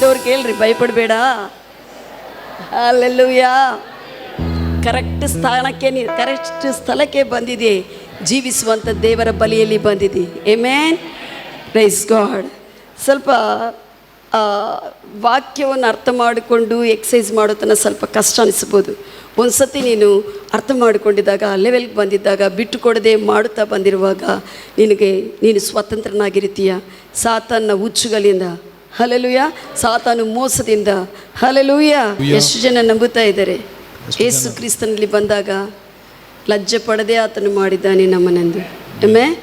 ಇದ್ದವ್ರು ಕೇಳ್ರಿ, ಭಯಪಡಬೇಡ. ಹಲ್ಲೆಲೂಯಾ. ಕರೆಕ್ಟ್ ಸ್ಥಳಕ್ಕೆ ಬಂದಿದೆ. ಜೀವಿಸುವಂಥ ದೇವರ ಬಳಿಯಲ್ಲಿ ಬಂದಿದೆ. ಆಮೆನ್. Praise God. ಸ್ವಲ್ಪ ವಾಕ್ಯವನ್ನು ಅರ್ಥ ಮಾಡಿಕೊಂಡು ಎಕ್ಸಸೈಸ್ ಮಾಡೋತನ ಸ್ವಲ್ಪ ಕಷ್ಟ ಅನಿಸ್ಬೋದು. ಒಂದು ಸತಿ ನೀನು ಅರ್ಥ ಮಾಡಿಕೊಂಡಿದ್ದಾಗ, ಲೆವೆಲ್ಗೆ ಬಂದಿದ್ದಾಗ, ಬಿಟ್ಟು ಕೊಡದೆ ಮಾಡುತ್ತಾ ಬಂದಿರುವಾಗ ನೀನು ಸ್ವತಂತ್ರನಾಗಿರ್ತೀಯ ಸಾತಾನ ಹುಚ್ಚುಗಳಿಂದ. ಹಲ್ಲೆಲೂಯಾ. ಸಾತಾನು ಮೋಸದಿಂದ. ಹಲ್ಲೆಲೂಯಾ. ಎಷ್ಟು ಜನ ನಂಬುತ್ತಾ ಇದ್ದಾರೆ? ಯೇಸು ಕ್ರಿಸ್ತನಲ್ಲಿ ಬಂದಾಗ ಲಜ್ಜೆ ಪಡದೆ ಆತನು ಮಾಡಿದ್ದಾನೆ ನಮ್ಮನೆಂದು. ಆಮೆನ್.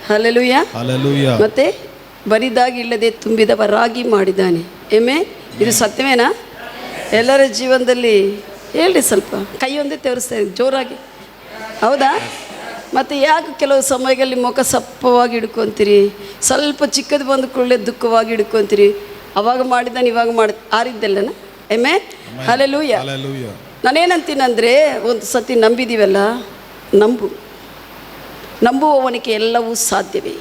ಹಲ್ಲೆಲೂಯಾ. ಮತ್ತೆ ಬರಿದಾಗಿ ಇಲ್ಲದೆ ತುಂಬಿದವರಾಗಿ ಮಾಡಿದ್ದಾನೆ. ಆಮೆನ್. ಇದು ಸತ್ಯವೇನಾ? ಎಲ್ಲರ ಜೀವನದಲ್ಲಿ ಹೇಳ್ರಿ, ಸ್ವಲ್ಪ ಕೈಯೊಂದೇ ತೋರಿಸ್ತಾ ಇದ್ದೀನಿ ಜೋರಾಗಿ. ಹೌದಾ? ಮತ್ತು ಯಾಕೆ ಕೆಲವು ಸಮಯಗಳಲ್ಲಿ ಮುಖ ಸಪ್ಪವಾಗಿ ಹಿಡ್ಕೊತೀರಿ? ಸ್ವಲ್ಪ ಚಿಕ್ಕದು ಬಂದ ಕೂಡಲೇ ದುಃಖವಾಗಿ ಹಿಡ್ಕೊತೀರಿ. ಅವಾಗ ಮಾಡಿದ್ದಾನೆ, ಇವಾಗ ಆರಿದ್ದಲ್ಲನ. ಆಮೆನ್. ಹಲ್ಲೆಲೂಯಾ. ನಾನೇನಂತೀನಂದರೆ, ಒಂದು ಸತಿ ನಂಬಿದ್ದೀವಲ್ಲ, ನಂಬುವವನಿಗೆ ಎಲ್ಲವೂ ಸಾಧ್ಯವೇ.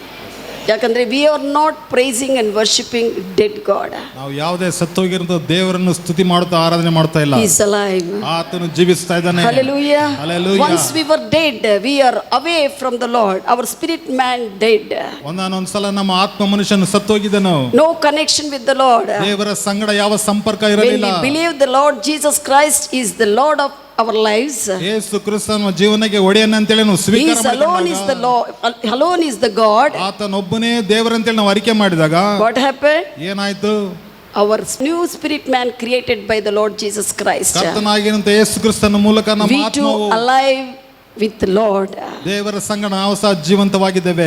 ಯಾಕಂದರೆ we are not pricing and worshipping dead god. ನಾವು ಯಾವುದೇ ಸತ್ತೋಗಿರೋ ದೇವರನ್ನು ಸ್ತುತಿ ಮಾಡುತ್ತಾ ಆರಾಧನೆ ಮಾಡ್ತಾ ಇಲ್ಲ. He is alive. ಆತನು ಜೀವಿಸ್ತಾ ಇದ್ದಾನೆ. Hallelujah. Hallelujah. Once we were dead, we are away from the Lord. Our spirit man dead. ಒಂದೊಂದ್ಸಲ ನಮ್ಮ ಆತ್ಮ ಮನುಷ್ಯನು ಸತ್ತೋಗಿದ್ದನು. No connection with the Lord. ದೇವರ ಸಂಗಡ ಯಾವ ಸಂಪರ್ಕ ಇರಲಿಲ್ಲ. When we believe the Lord Jesus Christ is the Lord of our lives, ಯೇಸು ಕ್ರಿಸ್ತನ ಜೀವನಕ್ಕೆ ಒಡೆಯನ ಅಂತ ಹೇಳಿ ನಾವು ಸ್ವೀಕಾರ ಮಾಡಿದಾಗ, alone is the God. ಆತನೊಬ್ಬನೇ ದೇವರಂತೇಳಿ ನಾವು ಅರಿಕೆ ಮಾಡಿದಾಗ what happened? ಏನಾಯ್ತು? Our new spirit man created by the Lord Jesus Christ. ಕರ್ತನಾಗಿರುವಂತ ಯೇಸು ಕ್ರಿಸ್ತನ ಮೂಲಕ ನಮ್ಮ ಆತ್ಮವು alive with the Lord. ದೇವರ ಸಂಗಡ ನಾವು ಸಹ ಜೀವಂತವಾಗಿದ್ದೇವೆ.